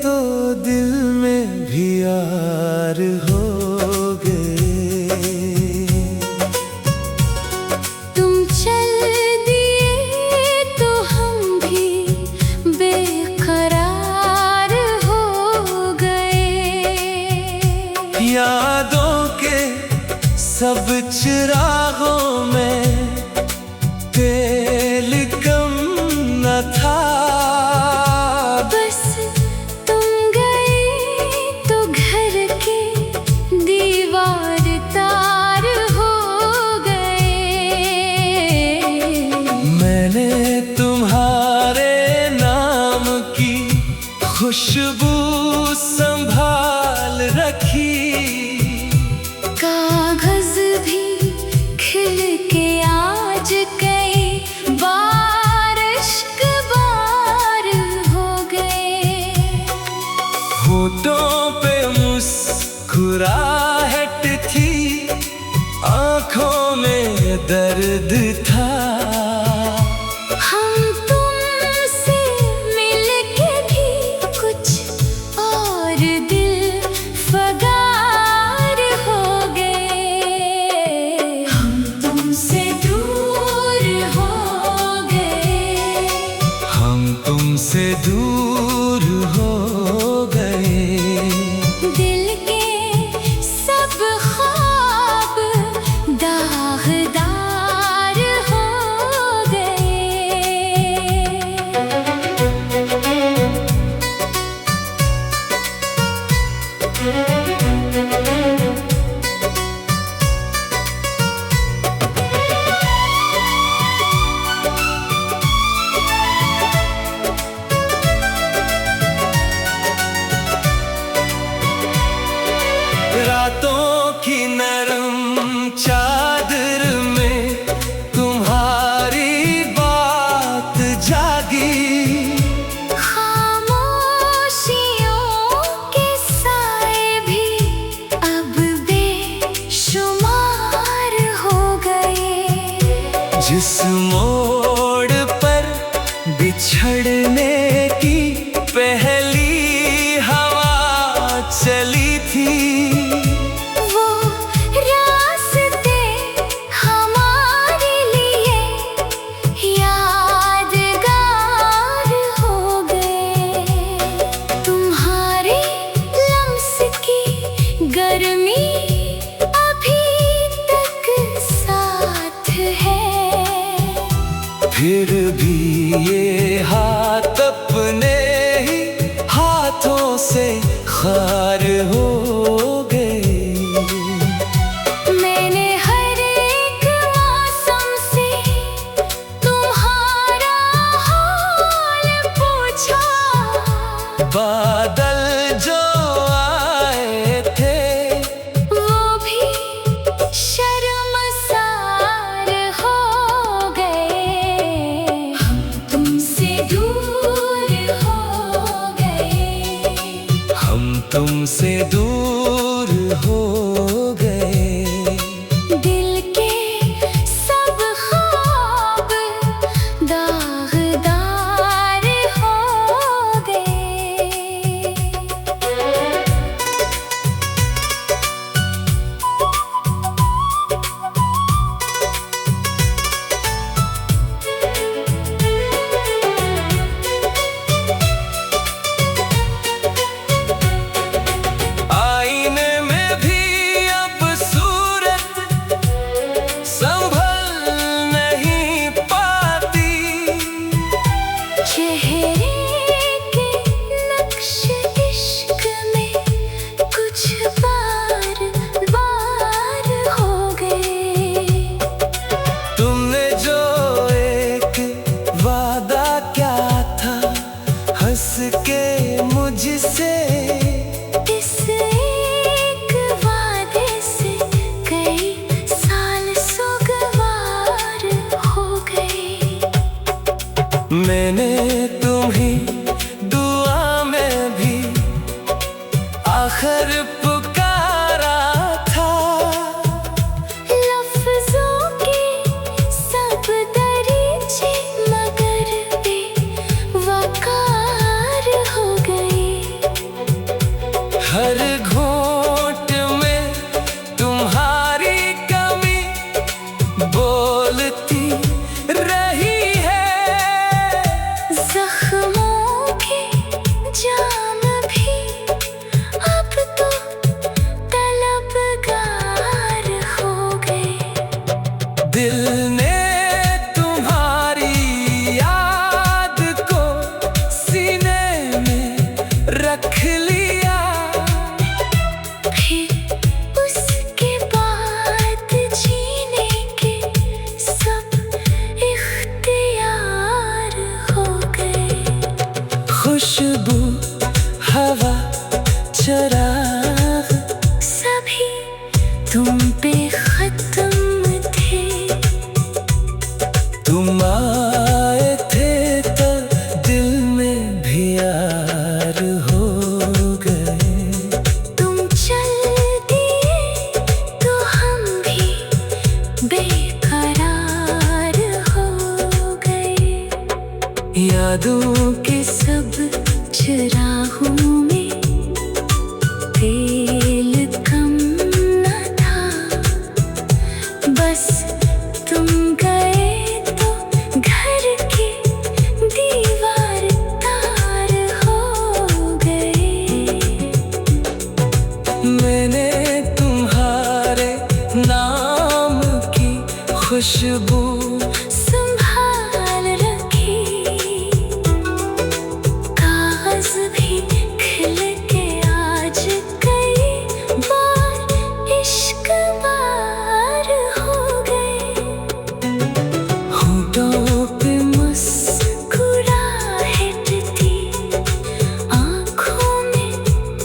तो दिल में भी यार हो गए। तुम चल दिए तो हम भी बेकरार हो गए। यादों के सब चिरागों में तेल कम न था। बस तुम गए तो घर के दीवार तार हो गए। मैंने तुम्हारे नाम की खुशबू संभाल रखी। कागज भी खिल के आज कई बार इश्क बार हो गए। होठों पे मुस्कुराहट थी, आंखों में दर्द था। हम तुमसे मिलके भी कुछ और दिल फगार हो गए। हम तुमसे दूर हो गए। हम तुमसे दूर हो गए। दिल के सब ख्वाब दागदार हो गए। रातों की नरम चादर में तुम्हारी बात जागी। खामोशियों के साए भी अब बेशुमार हो गए। जिस मोड़ पर बिछड़ने की पहली हवा चली थी, वो रास्ते हमारे लिए यादगार हो गए। तुम्हारे लम्स की गर्मी अभी तक साथ है। फिर भी ये हाथ अपने ही हाथों से खार हो गए। मैंने हर एक मौसम से तुम्हारा हाल पूछा। बादल जो आए थे वो भी शर्मसार हो गए। हम तुमसे दूर हो गए। हम तुमसे दूर हो गए। दिल के सब ख्वाब दागदार हो गए। आईने में भी अब सूरत संभल नहीं पाती। चेहरे के नक्श इश्क में कुछ बार बार हो गए। तुमने जो एक वादा क्या था हंस के मुझसे, इस एक वादे से कई साल सुगवार हो गए। मैंने तुम्हें दुआ में भी आखिर पुकारा था। लफ्जों के सब दरीचे मगर बेवकार हो गए। हर घोंट में तुम्हारी कमी बोलती रही है। जख्मों के जाम भी अब तो तलबगार हो गए। दिल ने तुम्हारी याद को सीने में रख लिया। फिर उसके बाद जीने के सब इख्तियार हो गए। खुशबू, हवा, चराग सभी तुम पे खत्म थे। तुम आए थे तो दिल में भी यार हो गए। तुम चल दिए तो हम भी बेकरार हो गए। यादों के सब चराहों में तेल कम न था। बस तुम गए तो घर की दीवार तार हो गए। मैंने तुम्हारे नाम की खुशबू संभाल रखी। कागज भी खिल के आज कई बार इश्क बार हो गए। होठों पे मुस्कुराहट थी, आँखों में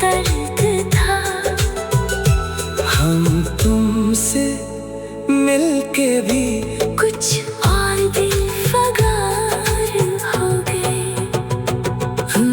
दर्द था। हम तुमसे मिलके भी कुछ और दिल फगार हो गए। हम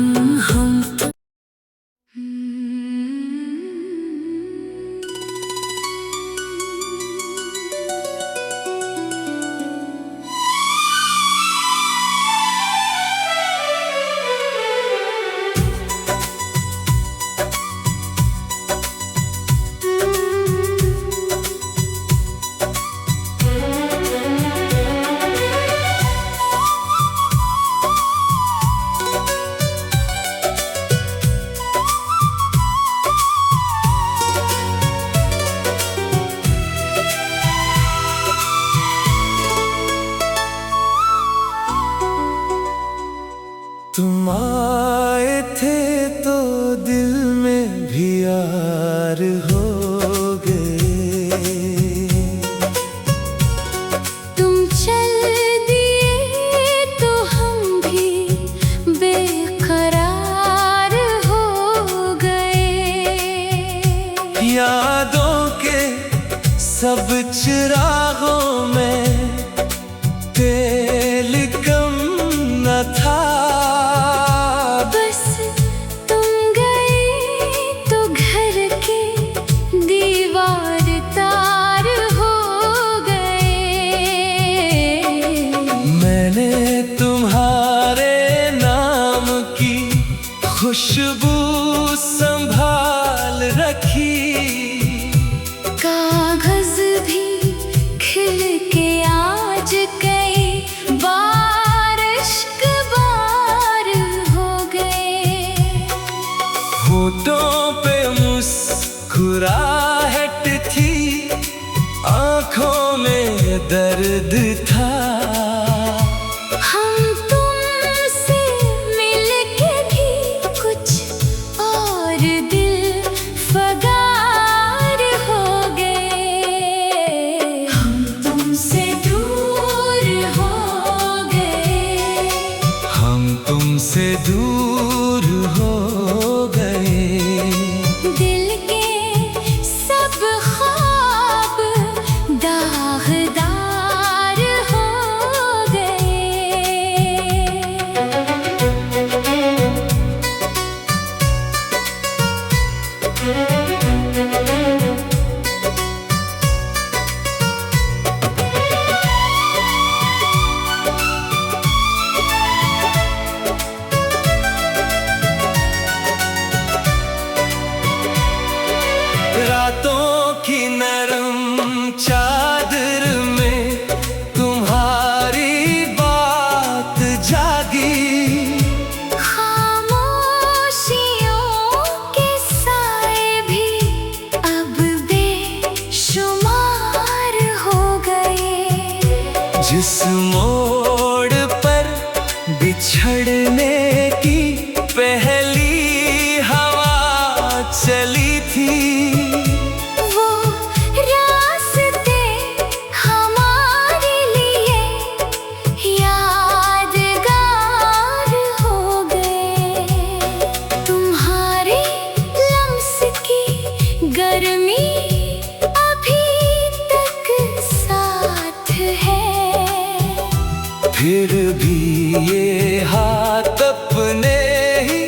तुम आए थे तो दिल में भी यार हो गए। तुम चल दिए तो हम भी बेकरार हो गए। यादों के सब चिरागों में तेल कम न था। बस तुम गए तो घर की दीवार तार हो गए। मैंने तुम्हारे नाम की खुशबू संभाल रखी। कागज भी खिल के आज कई बार इश्क बार हो गए। होठों पे मुस्कुराहट थी, आँखों में दर्द था। हम तुमसे मिलके भी कुछ और दिल फगार हो गए। हम तुमसे दूर हो गए। हम तुमसे दूर हो गए। दिल के सब ख्वाब दागदार हो गए। चली थी, वो रास्ते हमारे लिए यादगार हो गए। तुम्हारे लम्स की गर्मी अभी तक साथ है। फिर भी ये हाथ अपने ही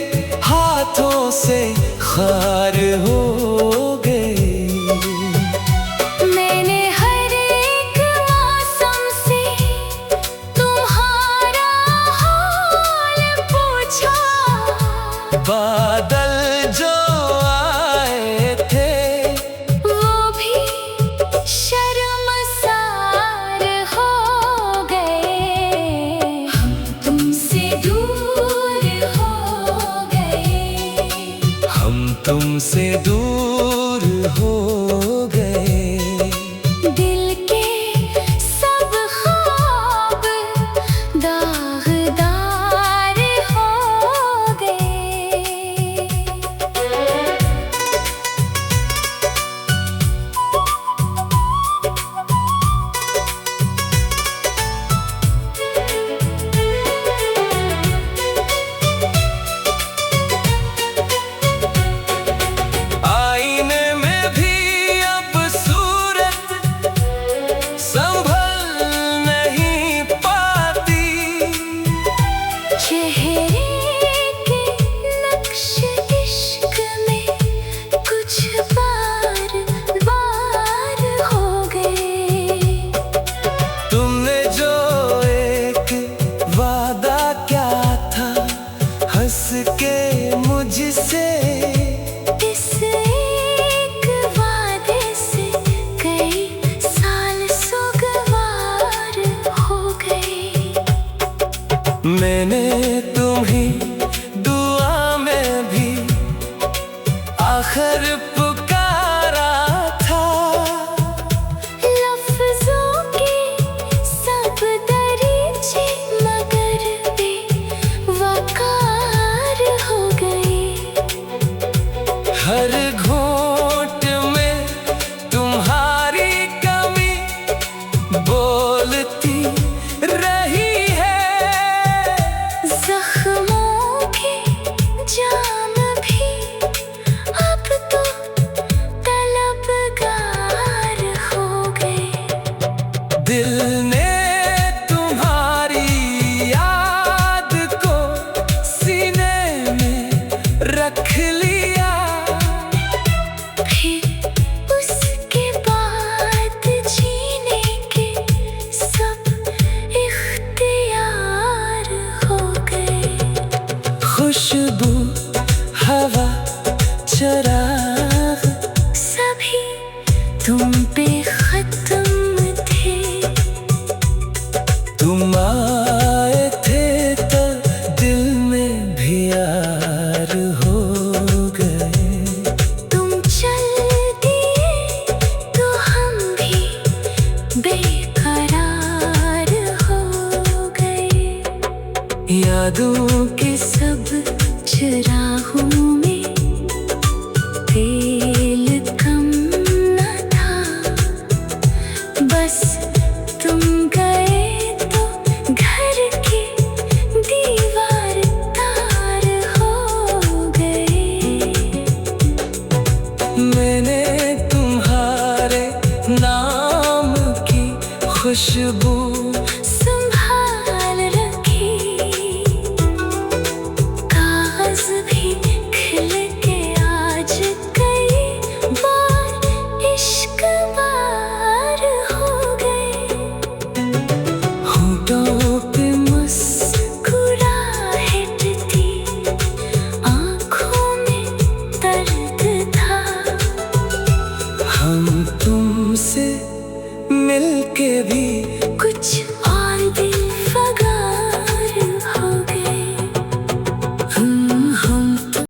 हाथों से खार हो गए। मैंने हर एक मौसम से तुम्हारा हाल पूछा। बादल जो आए थे वो भी शर्मसार हो गए। हम तुमसे दूर हो गए। हम तुमसे दूर हो गए। दिल के सब ख्वाब दागदार हो गए। आईने में भी अब सूरत संभल नहीं पाती। चेहरे के नक्श इश्क में कुछ बार बार हो गए। तुमने जो एक वादा क्या था हंस के मुझसे, इस एक वादे से कई साल सुगवार हो गए। मैंने तुम्हें दुआ में भी आखिर पुकारा था। लफ्जों के सब दरीचे मगर बेवकार हो गए। हर घोंट में तुम्हारी कमी बोलती रही है। जख्मों के जाम भी अब तो तलबगार हो गए। दिल ने तुम्हारी याद को सीने में रख लिया। फिर उसके बाद जीने के सब इख्तियार हो गए। खुशबू, हवा, चराग सभी तुम पे खत्म थे। तुम आए थे तो दिल में भी यार हो गए। तुम चल दिए तो हम भी बेकरार हो गए। यादों के सब चराहों में तेल कम न था। बस तुम गए तो घर की दीवार तार हो गए। मैंने तुम्हारे नाम की खुशबू